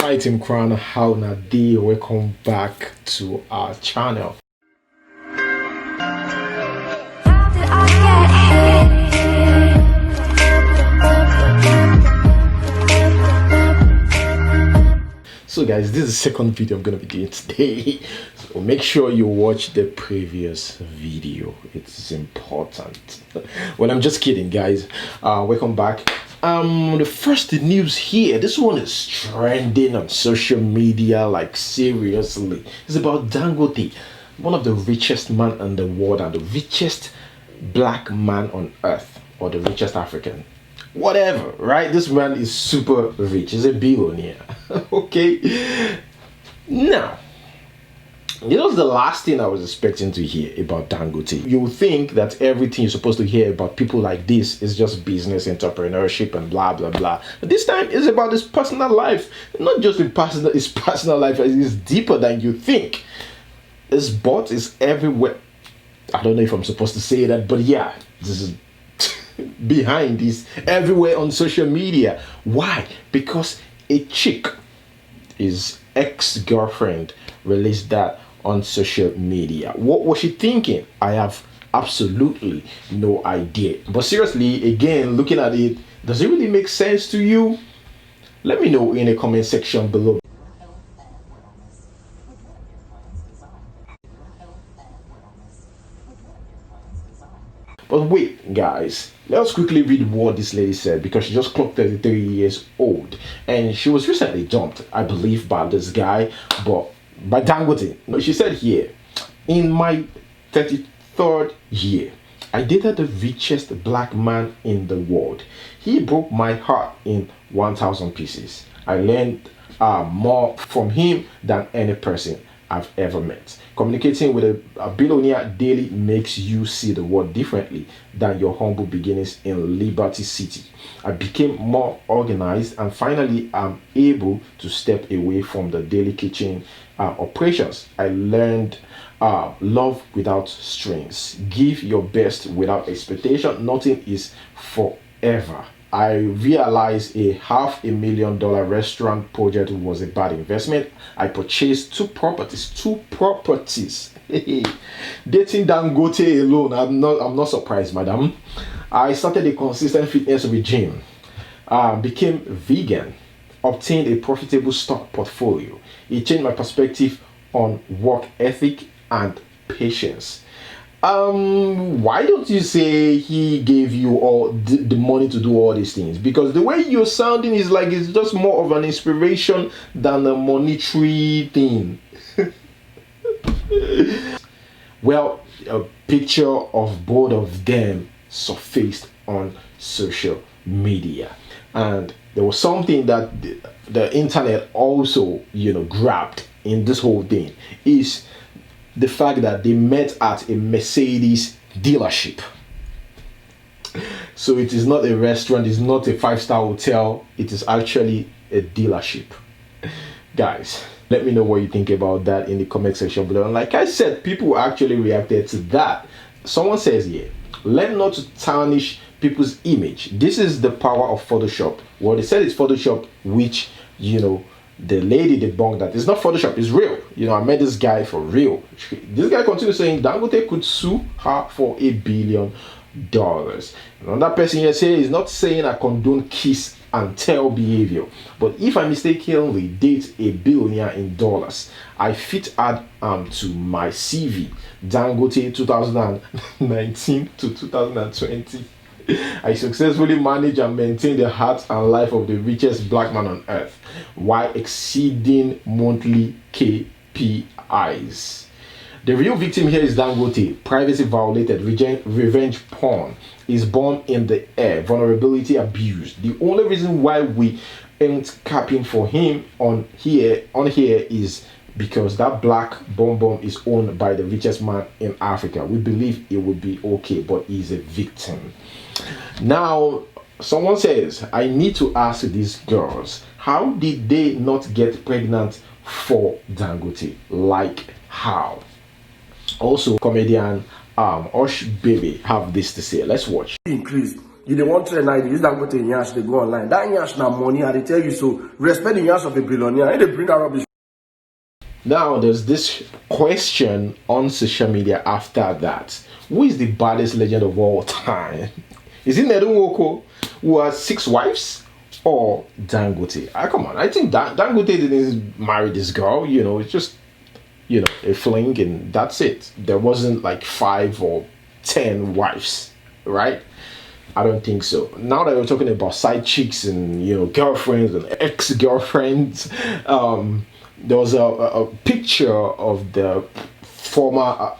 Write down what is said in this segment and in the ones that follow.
Hi Team Crown, how Nadi, welcome back to our channel. So guys, this is the second video I'm gonna be doing today. So make sure you watch the previous video. It's important. Well, I'm just kidding, guys. Welcome back. The first news here, this one is trending on social media, like seriously. It's about Dangote, one of the richest man in the world and the richest black man on earth, or the richest African, whatever, right? This man is super rich. He's a billionaire. Okay, now you know the last thing I was expecting to hear about Dangote. You would think that everything you're supposed to hear about people like this is just business, entrepreneurship, and blah blah blah. But this time it's about his personal life. Not just his personal life, it's deeper than you think. His butt is everywhere. I don't know if I'm supposed to say that, but yeah, this is behind this everywhere on social media. Why? Because a chick, his ex-girlfriend, released that on social media. What was she thinking? I have absolutely no idea. But seriously, again, looking at it, does it really make sense to you? Let me know in the comment section below. But wait, guys, let's quickly read what this lady said, because she just clocked 33 years old and she was recently dumped, I believe, by this guy, but by Dangote. She said here, in my 33rd year, I dated the richest black man in the world. He broke my heart in 1,000 pieces. I learned more from him than any person I've ever met. Communicating with a billionaire daily makes you see the world differently than your humble beginnings in Liberty City. I became more organized and finally I'm able to step away from the daily kitchen operations. I learned love without strings. Give your best without expectation. Nothing is forever. I realized a $500,000 restaurant project was a bad investment. I purchased two properties. Dating Dangote alone, I'm not surprised, madam. I started a consistent fitness regime, became vegan, obtained a profitable stock portfolio. It changed my perspective on work ethic and patience. Why don't you say he gave you all the money to do all these things? Because the way you're sounding is like it's just more of an inspiration than a monetary thing. Well, a picture of both of them surfaced on social media, and there was something that the internet also, grabbed in this whole thing, is the fact that they met at a Mercedes dealership. So it is not a restaurant, it's not a 5-star hotel, it is actually a dealership. Guys, let me know what you think about that in the comment section below. And like I said, people actually reacted to that. Someone says here, learn not to tarnish people's image. This is the power of Photoshop. Well, they said it's Photoshop, which, the lady debunked that it's not Photoshop, it's real. I met this guy for real. This guy continues saying Dangote could sue her for $1 billion. Another person here says he's not saying I condone kiss and tell behavior, but if I mistakenly date a billionaire in dollars, I fit add to my CV. Dangote 2019 to 2020. I successfully manage and maintain the heart and life of the richest black man on earth while exceeding monthly KPIs. The real victim here is Dangote. Privacy violated, revenge porn is born in the air, vulnerability abused. The only reason why we ain't capping for him on here is because that black bomb is owned by the richest man in Africa. We believe it would be okay, but he's a victim. Now, someone says, I need to ask these girls, how did they not get pregnant for Dangote? Like how? Also, comedian Osh Baby have this to say. Let's watch. Increase. You don't want to and use Dangote in Yash, they go online. That Yash now money, and they tell you so. Respect the Yash of a billionaire, and they bring that rubbish. Now, there's this question on social media after that. Who is the baddest legend of all time? Is it Nedun Woko, who has 6 wives, or Dangote? Come on, I think Dangote didn't marry this girl, it's just, a fling and that's it. There wasn't like 5 or 10 wives, right? I don't think so. Now that we're talking about side chicks and, girlfriends and ex-girlfriends, there was a picture of the former,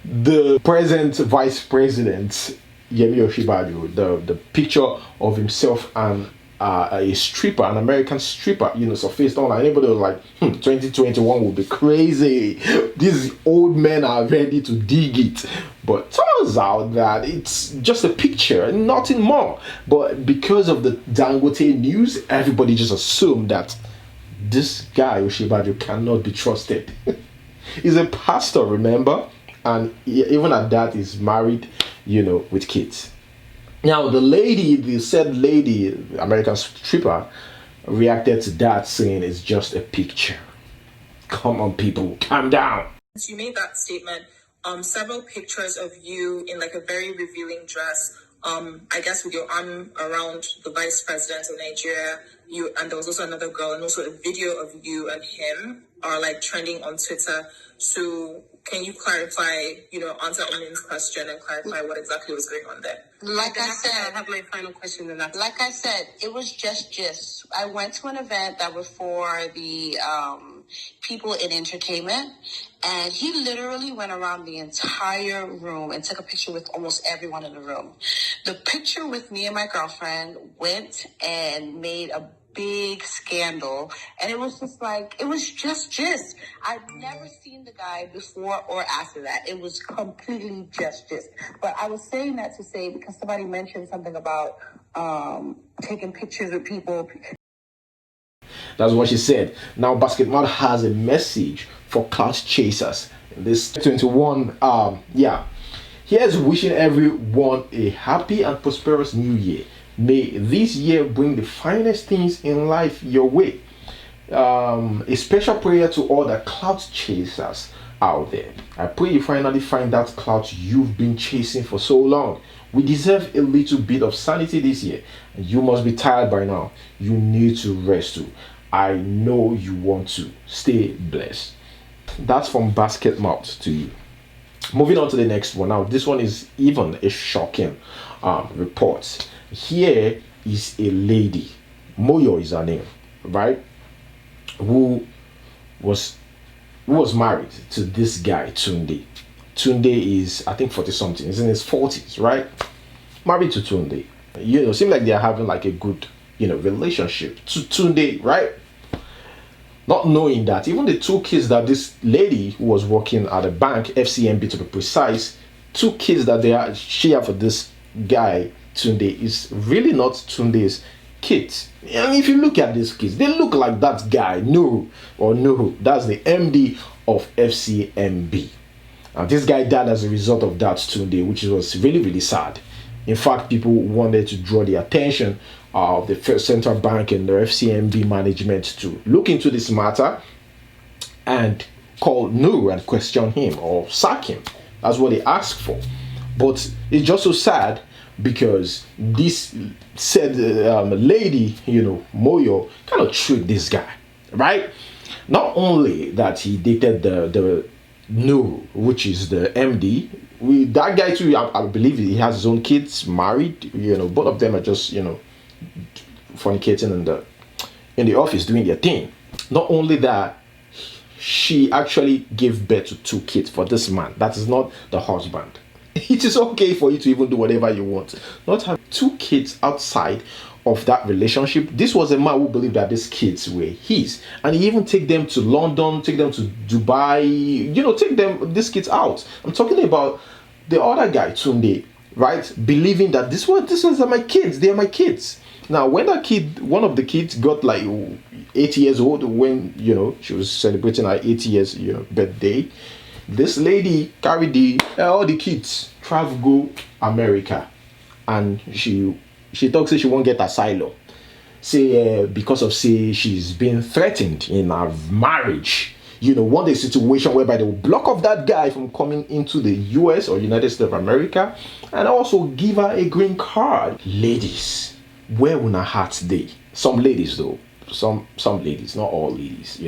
the present vice president, Yemi Osinbajo, the picture of himself and a stripper, an American stripper, surfaced online. Anybody was like, 2021 will be crazy. These old men are ready to dig it. But turns out that it's just a picture, nothing more. But because of the Dangote news, everybody just assumed that this guy, Osinbajo, cannot be trusted. He's a pastor, remember? And even at that, he's married, with kids. Now, the said lady, American stripper, reacted to that saying it's just a picture. Come on, people, calm down. You made that statement. Several pictures of you in like a very revealing dress. I guess with your arm around the vice president of Nigeria, and there was also another girl, and also a video of you and him are like trending on Twitter. So can you clarify, answer Omin's question and clarify what exactly was going on there? Like I said, I have my final question in that. Like I said, it was just gist. I went to an event that was for the people in entertainment, and he literally went around the entire room and took a picture with almost everyone in the room. The picture with me and my girlfriend went and made a big scandal, and it was just gist. I've never seen the guy before or after that. It was completely just gist. But I was saying that to say, because somebody mentioned something about taking pictures with people. That's what she said. Now, Basketball has a message for clout chasers. This 21, here's wishing everyone a happy and prosperous new year. May this year bring the finest things in life your way. A special prayer to all the clout chasers out there. I pray you finally find that clout you've been chasing for so long. We deserve a little bit of sanity this year. And you must be tired by now. You need to rest too. I know you want to. Stay blessed. That's from Basket Mouth to you. Moving on to the next one. Now, this one is even a shocking report. Here is a lady, Moyo is her name, right? Who was married to this guy, Tunde. Tunde is, I think, 40 something. He's in his 40s, right? Married to Tunde. Seems like they're having like a good, relationship to Tunde, right? Not knowing that even the 2 kids that this lady who was working at a bank, FCMB to be precise, 2 kids that she had for this guy, Tunde, is really not Tunde's kids. And if you look at these kids, they look like that guy, Nuru, that's the MD of FCMB. And this guy died as a result of that Tunde, which was really, really sad. In fact, people wanted to draw the attention of the First Central Bank and the FCMB management to look into this matter and call Nuru and question him or sack him. That's what they asked for. But it's just so sad because this said lady, Moyo, kind of tricked this guy, right? Not only that he dated the Nuru, which is the MD, that guy too, I believe he has his own kids, married, both of them are just, fornicating in the office, doing their thing. Not only that, she actually gave birth to 2 kids for this man. That is not the husband. It is okay for you to even do whatever you want. Not have 2 kids outside of that relationship. This was a man who believed that these kids were his, and he even take them to London, take them to Dubai, take these kids out. I'm talking about the other guy, Tunde, right? Believing that these ones are my kids. They are my kids. Now, when one of the kids got like 8 years old, when she was celebrating her 8 years birthday, this lady carried all the kids, travel go America. and she talks say she won't get asylum. Say because of say she's been threatened in her marriage. Want a situation whereby they will block off that guy from coming into the US or United States of America, and also give her a green card. Ladies, where will her heart day? Some ladies though, some ladies, not all ladies.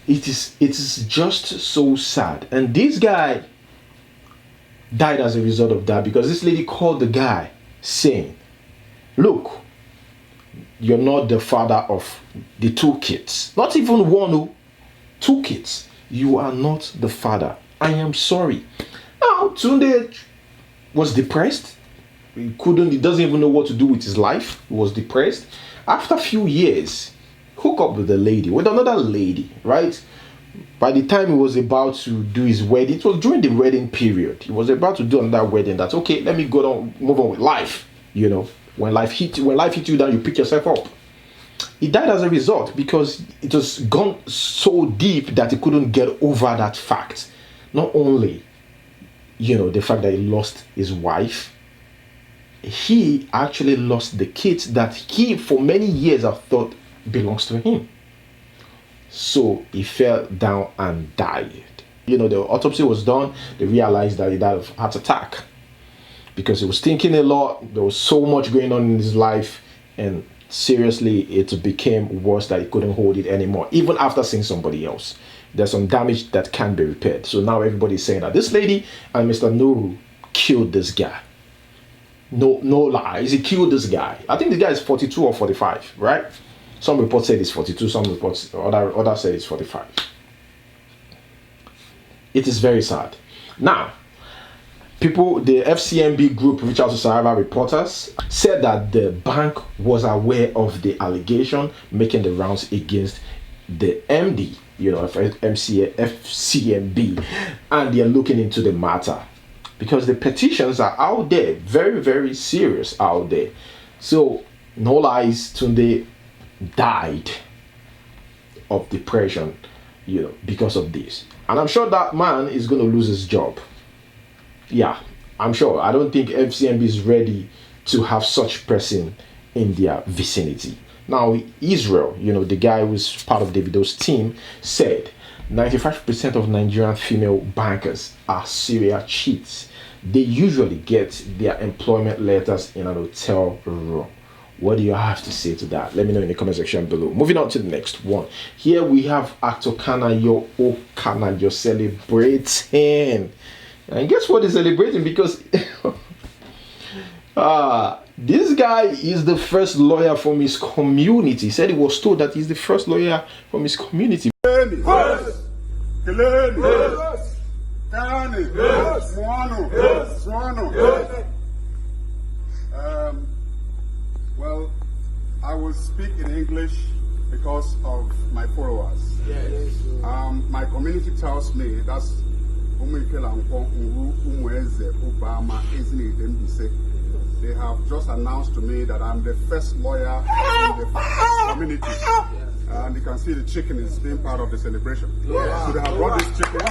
It is just so sad. And this guy died as a result of that, because this lady called the guy saying, look, you're not the father of the 2 kids. Not even one, 2 kids. You are not the father. I am sorry. Now, Tunde was depressed. He doesn't even know what to do with his life. He was depressed. After a few years, hook up with another lady, right? By the time he was about to do his wedding, it was during the wedding period. He was about to do another wedding. That's okay. Let me move on with life. When life hits you down, you pick yourself up. He died as a result because it was gone so deep that he couldn't get over that fact. Not only, the fact that he lost his wife, he actually lost the kids that he, for many years, have thought belongs to him. So he fell down and died. The autopsy was done. They realized that he died of heart attack, because he was thinking a lot. There was so much going on in his life, and seriously, it became worse that he couldn't hold it anymore, even after seeing somebody else. There's some damage that can be repaired. So now everybody's saying that this lady and Mr. Nuru killed this guy. No lies, he killed this guy. I think the guy is 42 or 45, right? Some reports said it's 42, some reports, others said it's 45. It is very sad. Now, the FCMB group reached out to Sahara reporters, said that the bank was aware of the allegation making the rounds against the MD, FCMB, and they are looking into the matter, because the petitions are out there, very, very serious out there. So, no lies, Tunde died of depression, because of this. And I'm sure that man is going to lose his job. Yeah, I'm sure. I don't think FCMB is ready to have such person in their vicinity. Now, Israel, the guy who's part of Davido's team, said 95% of Nigerian female bankers are serial cheats. They usually get their employment letters in an hotel room. What do you have to say to that? Let me know in the comment section below. Moving on to the next one. Here we have actor Kanayo Kanayo celebrating. And guess what he's celebrating? Because this guy is the first lawyer from his community. He said he was told that he's the first lawyer from his community. Well, I will speak in English because of my followers. Yes. My community tells me that's they have just announced to me that I'm the first lawyer in the community. And you can see the chicken is being part of the celebration. Yeah. So they have brought this chicken. They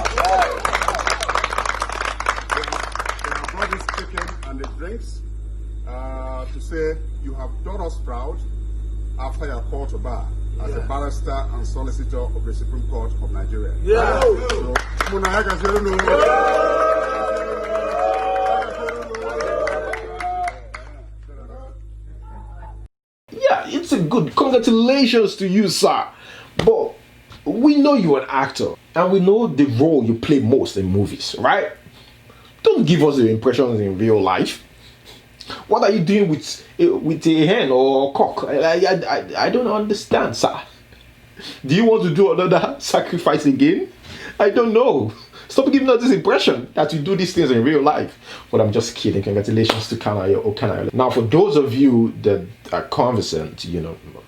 have brought this chicken and the drinks to say you have done us proud after your call to bar as a barrister and solicitor of the Supreme Court of Nigeria. Yeah. So, yeah, it's a good congratulations to you, sir. But we know you're an actor and we know the role you play most in movies, right? Don't give us the impressions in real life. What are you doing with a hen or a cock? I don't understand, sir. Do you want to do another sacrifice again? I don't know. Stop giving us this impression that you do these things in real life. But I'm just kidding. Congratulations to Kanayo Okanayo. Now, for those of you that are conversant,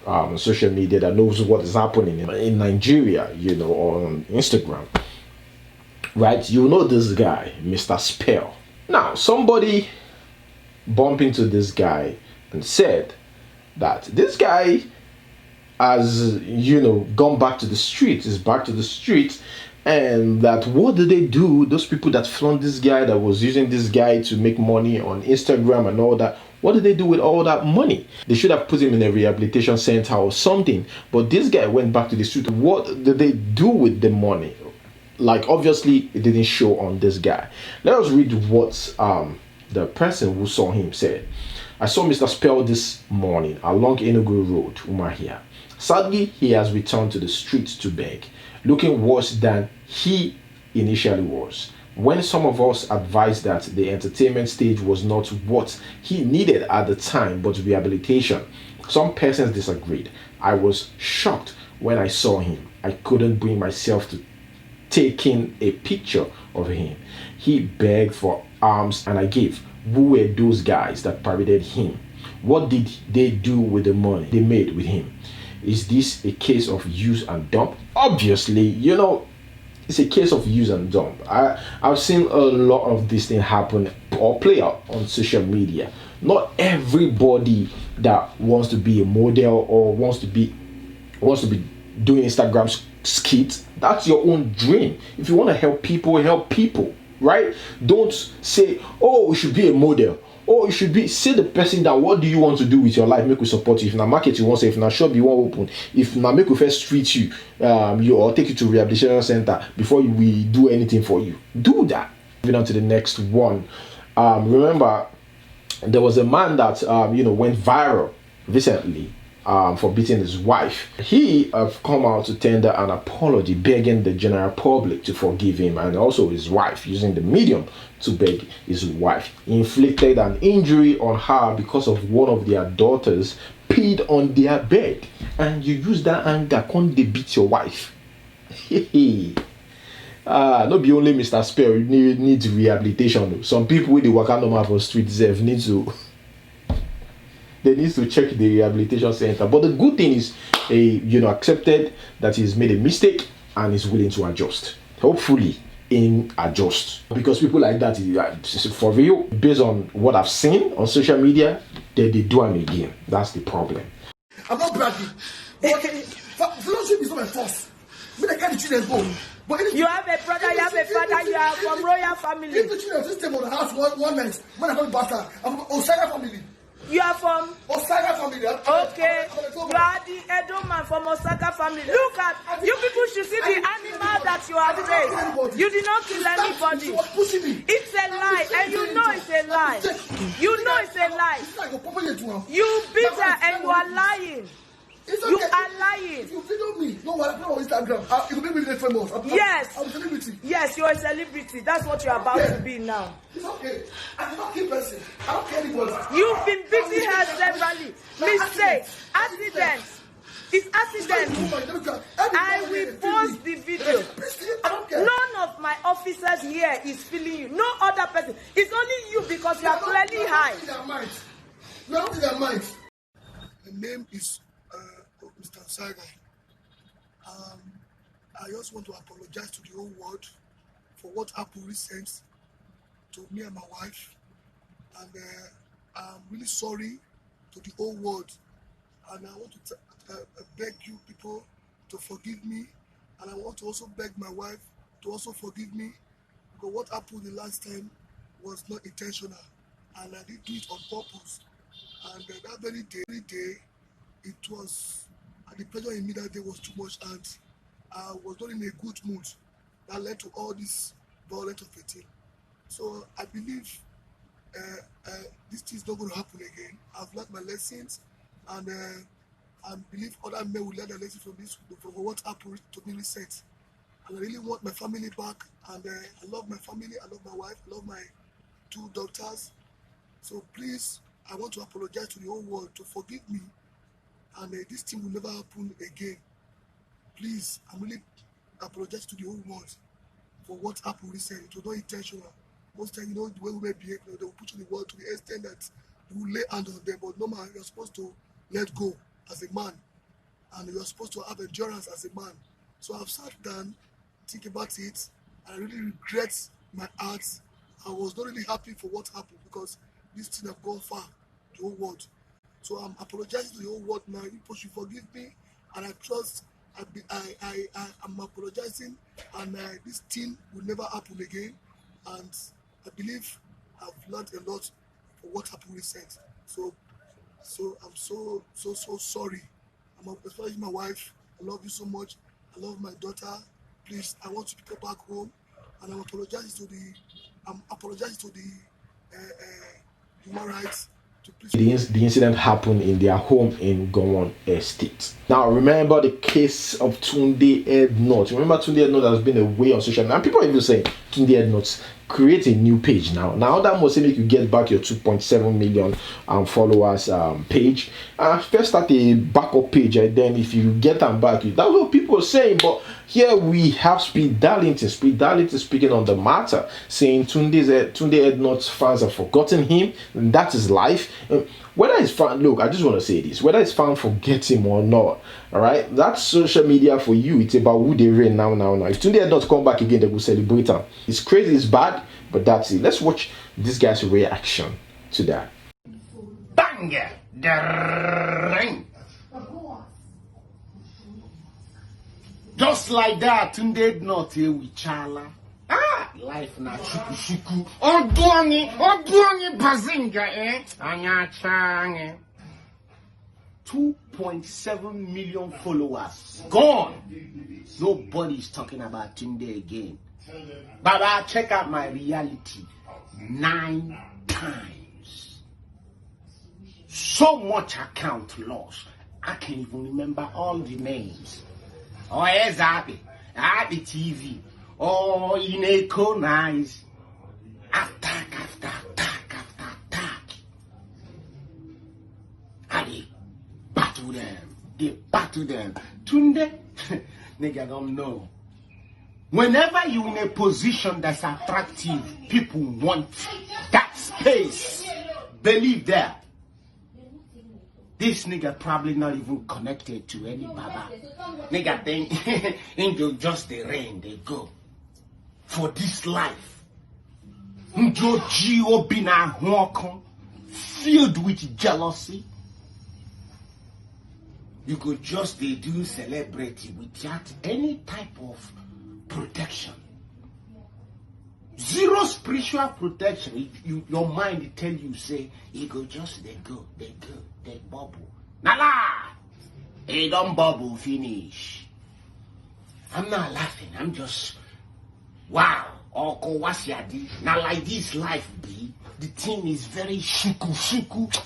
on social media, that knows what is happening in Nigeria, or on Instagram, right? You know this guy, Mr. Spell. Now, somebody bumped into this guy and said that this guy has, gone back to the streets, is back to the streets, And that what did they do? Those people that flaunt this guy, that was using this guy to make money on Instagram and all that, what did they do with all that money? They should have put him in a rehabilitation center or something. But this guy went back to the street. What did they do with the money? Like, obviously it didn't show on this guy. Let us read what the person who saw him said. I saw Mr. Spell this morning along Enugu Road, Umahia. Sadly, he has returned to the streets to beg, looking worse than he initially was. When some of us advised that the entertainment stage was not what he needed at the time but rehabilitation, some persons disagreed. I was shocked when I saw him. I couldn't bring myself to taking a picture of him. He begged for alms and I gave. Who were those guys that paraded him? What did they do with the money they made with him? Is this a case of use and dump? Obviously, it's a case of use and dump. I've seen a lot of this thing happen or play out on social media. Not everybody that wants to be a model or wants to be doing Instagram skits, that's your own dream. If you want to help people, right? Don't say, oh, we should be a model. Oh, you should be, say the person that what do you want to do with your life, make we support you. If na market you want to, if na shop you want open, if na make we first treat you, or take you to rehabilitation center before we do anything for you. Do that. Moving on to the next one. Remember, there was a man that went viral recently for beating his wife. He have come out to tender an apology, begging the general public to forgive him and also his wife, using the medium to beg his wife. He inflicted an injury on her because of one of their daughters peed on their bed, and you use that anger can't they beat your wife. No be only Mr. Spell need rehabilitation. Some people with the waka normal for streets need to check the rehabilitation center. But the good thing is, accepted that he's made a mistake and is willing to adjust. Hopefully, adjust, because people like that, for real, based on what I've seen on social media, they do them again. That's the problem. I'm not bragging. Okay, fellowship is not my force. Me, I can't children go. But you have a brother, you have a father, you are from royal family. If the children just stay on the house one night, when I come back, I'm from Osaka family. You are from Osaka family. Okay, you are the Edo man from Osaka family. Look at you people should see the animal that you have raised. You did not kill anybody. It's a lie, and you know it's a lie. You know it's a lie. You beat her and you are lying. You are lying. You video me. No, I put on Instagram. You will be famous. Yes. I'm a celebrity. Yes, you're a celebrity. That's what you're about to be now. It's okay. I'm not a person. I don't care anybody. You've been beating her severally. Mistake. Accident. It's accident. I will post the video. None of my officers here is feeling you. No other person. It's only you because you are clearly high. You are not in their minds. The name is Mr. Sagai. I just want to apologize to the whole world for what happened recently to me and my wife, and I'm really sorry to the whole world, and I want to beg you people to forgive me, and I want to also beg my wife to also forgive me, because what happened the last time was not intentional, and I did do it on purpose, and that very day it was, the pressure in me that day was too much, and I was not in a good mood. That led to all this violence of a thing. So I believe this thing is not going to happen again. I've learned my lessons, and I believe other men will learn their lessons from this, from what happened to me recent. And I really want my family back, and I love my family, I love my wife, I love my 2 daughters. So please, I want to apologize to the whole world to forgive me, and this thing will never happen again. Please, I'm really apologize to the whole world for what happened recently. It was not intentional. Most times, the way women behave, they will put you in the world to the extent that you will lay hands on them. But normal, you're supposed to let go as a man, and you're supposed to have endurance as a man. So I've sat down, think about it, and I really regret my acts. I was not really happy for what happened, because this thing have gone far, the whole world. So I'm apologizing to the whole world now. You people should forgive me, and I trust I'm apologizing, and this thing will never happen again. And I believe I've learned a lot for what happened recent. So I'm so sorry. Especially my wife. I love you so much. I love my daughter. Please, I want to pick her back home, and I'm apologizing to the human rights. The incident happened in their home in Gowon Estate. Now, remember the case of Tunde Ednut. Remember Tunde Ednut has been away on social media. And people are even saying, Tunde Ednut, create a new page now. Now that must make you get back your 2.7 million followers page. First start a backup page, and then if you get them back, that's what people are saying. But here we have Darlington speaking on the matter, saying Tunde Ednut's fans have forgotten him, and that is life. Whether it's found, look, I just want to say this, whether it's found forget him or not, all right, that's social media for you. It's about who they reign now. If Tunde Ednut come back again, they will celebrate him. It's crazy, it's bad, but that's it. Let's watch this guy's reaction to that. Banger the ring. Just like that, Tunde Ednut here with Chala. Life na shuku. Odwani bazinga, Anya 2.7 million followers. Gone. Nobody's talking about Tunde again. Baba, check out my reality. 9 times. So much account lost. I can't even remember all the names. Oh, yes, Abby TV. Oh, in a nice attack after attack. And they battle them. Tunde, nigga don't know. Whenever you're in a position that's attractive, people want that space. Believe that. This nigga probably not even connected to any baba. Nigga think into just the rain they go. For this life. Filled with jealousy. You could just do celebrity without any type of protection. Zero spiritual protection. If your mind tell you say, you go just they bubble. Nala! They don't bubble finish. I'm not laughing, I'm just wow. Now like this life be, the thing is very shuku.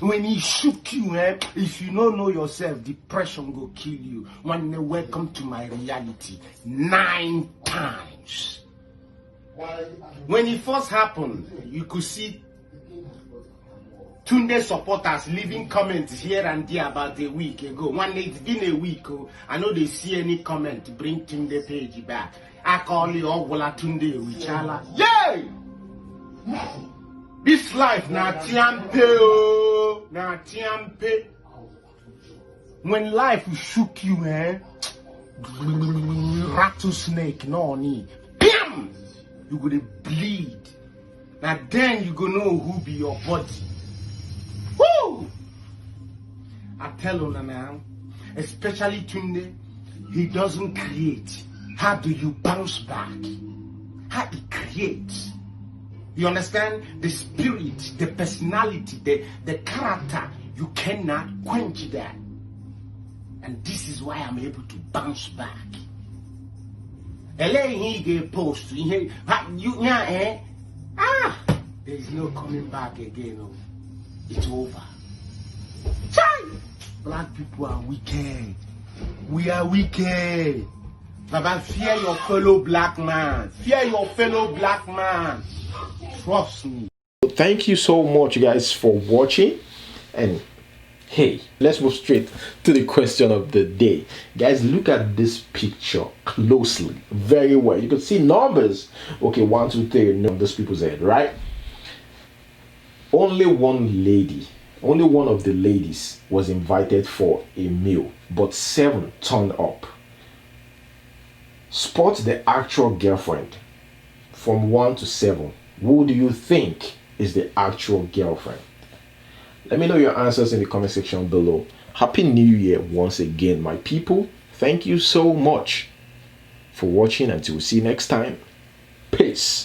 When he shook you, if you don't know yourself, depression go kill you. When they welcome to my reality 9 times. When it first happened, you could see Tunde supporters leaving comments here and there about a week ago. When it's been a week, I know they see any comment to bring Tunde page back. I call you all Tunde with Chala. Yay! This life na tiampe. When life will shook you, rattlesnake, no need. Bam! You gonna bleed. Now then you gonna know who be your body. Woo! I tell you now, especially Tunde, he doesn't create. How do you bounce back? How he creates? You understand? The spirit, the personality, the character, you cannot quench that. And this is why I'm able to bounce back. He get post. There is no coming back again. It's over. Black people are wicked. We are wicked. Baba, fear your fellow black man. Fear your fellow black man. Trust me. Thank you so much, guys, for watching. And hey, let's move straight to the question of the day. Guys, look at this picture closely, very well. You can see numbers. Okay, 1, 2, 3, numbers people's head, right? Only one of the ladies was invited for a meal, but 7 turned up. Spot the actual girlfriend from 1 to 7. Who do you think is the actual girlfriend? Let me know your answers in the comment section below. Happy New Year once again, my people. Thank you so much for watching. Until we see you next time. Peace.